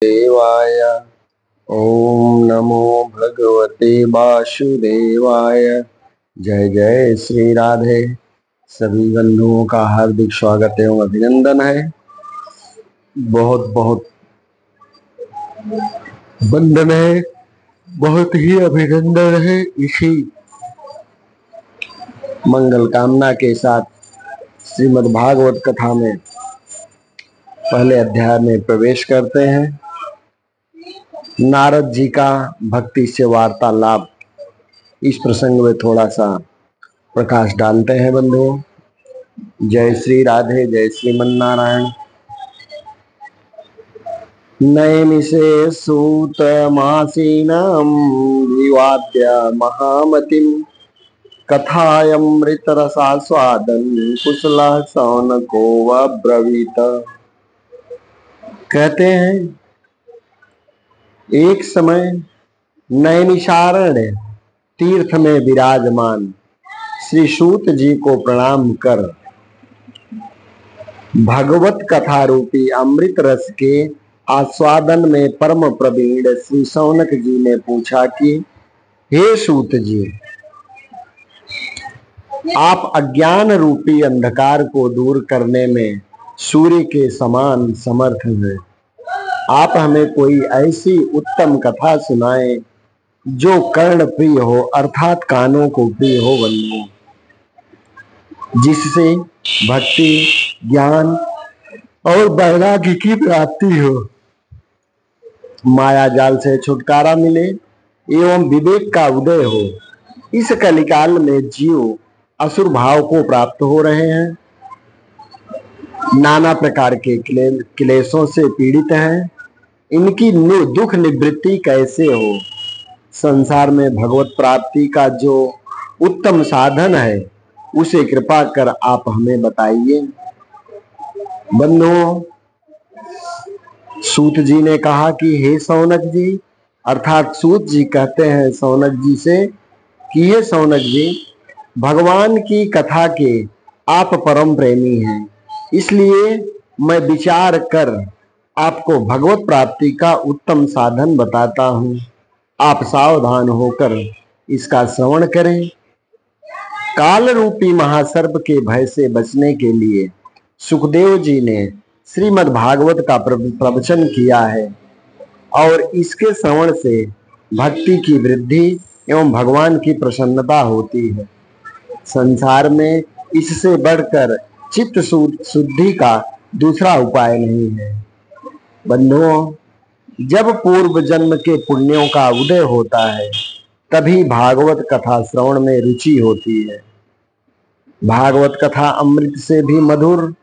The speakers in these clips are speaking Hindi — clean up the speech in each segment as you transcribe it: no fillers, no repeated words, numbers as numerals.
देवाय। ओम नमो भगवते वासुदेवाय। जय जय श्री राधे। सभी बंधुओं का हार्दिक स्वागत एवं अभिनंदन है। बहुत बहुत वंदन है, बहुत ही अभिनंदन है। इसी मंगल कामना के साथ श्रीमद् भागवत कथा में पहले अध्याय में प्रवेश करते हैं। नारद जी का भक्ति से वार्तालाप, इस प्रसंग में थोड़ा सा प्रकाश डालते हैं बंधुओं। जय श्री राधे, जय श्रीमन नारायण। नैमिषे सूतमासीनं विवाद्य महामतिं कथायमृतरसास्वादन् कुशलः शौनको अब्रवीत। कहते हैं एक समय नैमिषारण्य तीर्थ में विराजमान श्री सूत जी को प्रणाम कर भगवत कथा रूपी अमृत रस के आस्वादन में परम प्रवीण श्री शौनक जी ने पूछा कि हे सूत जी, आप अज्ञान रूपी अंधकार को दूर करने में सूर्य के समान समर्थ हैं। आप हमें कोई ऐसी उत्तम कथा सुनाएं जो कर्ण प्रिय हो, अर्थात कानों को प्रिय हो बंधु, जिससे भक्ति, ज्ञान और वैराग्य की प्राप्ति हो, माया जाल से छुटकारा मिले एवं विवेक का उदय हो। इस कलिकाल में जीव असुर भाव को प्राप्त हो रहे हैं, नाना प्रकार के क्लेशों से पीड़ित हैं। इनकी दुख निवृत्ति कैसे हो? संसार में भगवत प्राप्ति का जो उत्तम साधन है उसे कृपा कर आप हमें बताइए। बंधुओं, सूत जी ने कहा कि हे शौनक जी, अर्थात सूत जी कहते हैं शौनक जी से कि हे शौनक जी, भगवान की कथा के आप परम प्रेमी हैं, इसलिए मैं विचार कर आपको भगवत प्राप्ति का उत्तम साधन बताता हूँ। आप सावधान होकर इसका श्रवण करें। काल रूपी महासर्प के भय से बचने के लिए सुखदेव जी ने श्रीमद् भागवत का प्रवचन किया है और इसके श्रवण से भक्ति की वृद्धि एवं भगवान की प्रसन्नता होती है। संसार में इससे बढ़कर चित्त शुद्धि का दूसरा उपाय नहीं है। बंधुओं, जब पूर्व जन्म के पुण्यों का उदय होता है तभी भागवत कथा श्रवण में रुचि होती है। भागवत कथा अमृत से भी मधुर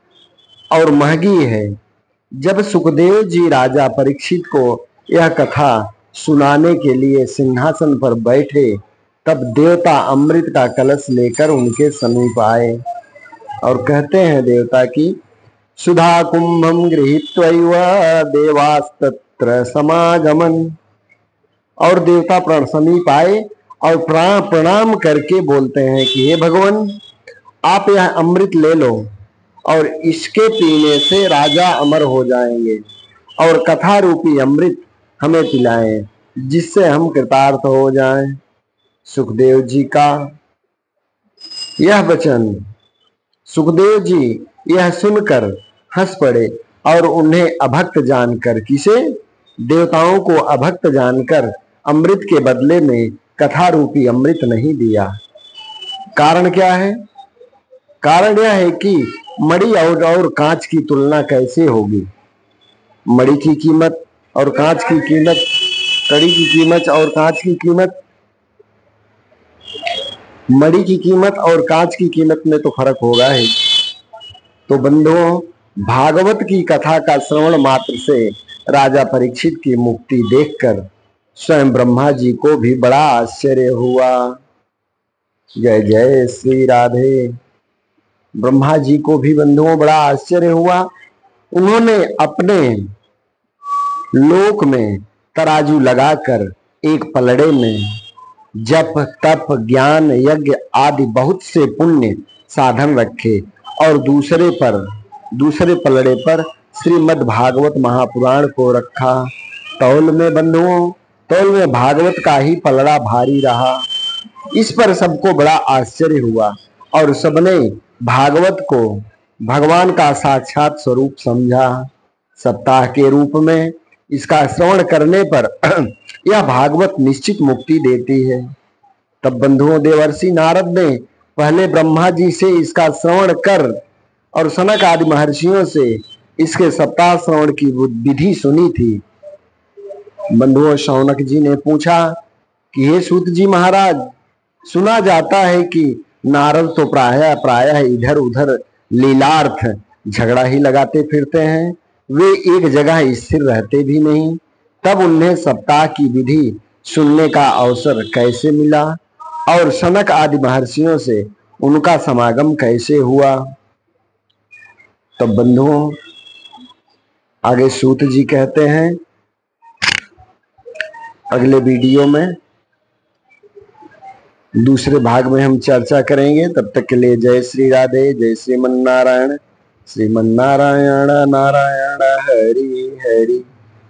और महंगी है। जब सुखदेव जी राजा परीक्षित को यह कथा सुनाने के लिए सिंहासन पर बैठे तब देवता अमृत का कलश लेकर उनके समीप आए और कहते हैं देवता की सुधा कुंभम गृहीत्वैव देवास्तत्र समागमन। और देवता समीप आए और प्रणाम करके बोलते हैं कि हे भगवान, आप यह अमृत ले लो और इसके पीने से राजा अमर हो जाएंगे और कथा रूपी अमृत हमें पिलाएं जिससे हम कृतार्थ हो जाएं। सुखदेव जी का यह वचन, सुखदेव जी यह सुनकर हंस पड़े और उन्हें अभक्त जानकर, किसे? देवताओं को अभक्त जानकर अमृत के बदले में कथा रूपी अमृत नहीं दिया। कारण क्या है? कारण यह है कि मणि और कांच की तुलना कैसे होगी? मणि की कीमत और कांच की कीमत, कड़ी की कीमत और कांच की कीमत, मणि की कीमत और कांच की कीमत में तो फर्क होगा ही। तो बंधुओं, भागवत की कथा का श्रवण मात्र से राजा परीक्षित की मुक्ति देखकर स्वयं ब्रह्मा जी को भी बड़ा आश्चर्य हुआ। जय जय श्री राधे। ब्रह्मा जी को भी बंधुओं बड़ा आश्चर्य हुआ। उन्होंने अपने लोक में तराजू लगाकर एक पलड़े में जप, तप, ज्ञान, यज्ञ आदि बहुत से पुण्य साधन रखे और दूसरे पलड़े पर श्रीमद् भागवत महापुराण को रखा। तौल में बंधुओं, तौल में भागवत का ही पलड़ा भारी रहा। इस पर सबको बड़ा आश्चर्य हुआ और सबने भागवत को भगवान का साक्षात स्वरूप समझा। सप्ताह के रूप में इसका श्रवण करने पर यह भागवत निश्चित मुक्ति देती है। तब बंधुओं देवर्षि नारद ने पहले ब्रह्मा जी से इसका श्रवण कर और सनक आदि महर्षियों से इसके सप्ताह श्रवण की विधि सुनी थी। बंधुओं शौनक जी ने पूछा कि हे सूत जी महाराज, सुना जाता है कि नारद तो प्रायः प्रायः इधर उधर लीलार्थ झगड़ा ही लगाते फिरते हैं, वे एक जगह स्थिर रहते भी नहीं। तब उन्हें सप्ताह की विधि सुनने का अवसर कैसे मिला और सनक आदि महर्षियों से उनका समागम कैसे हुआ? तब बंधुओं आगे सूत जी कहते हैं, अगले वीडियो में दूसरे भाग में हम चर्चा करेंगे। तब तक के लिए जय श्री राधे, जय श्रीमन नारायण। श्रीमन नारायण नारायण हरि हरि,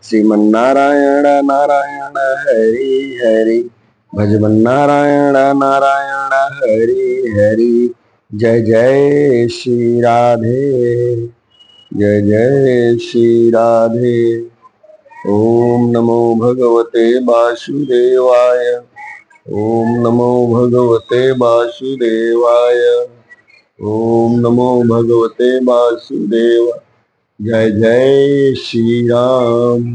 श्रीमन नारायण नारायण हरि हरि, भजमन नारायण नारायण हरि हरि। जय जय श्री राधे, जय जय श्री राधे। ओम नमो भगवते वासुदेवाय, ओम नमो भगवते वासुदेवाय, ओम नमो भगवते वासुदेवाय। जय जय श्री राम।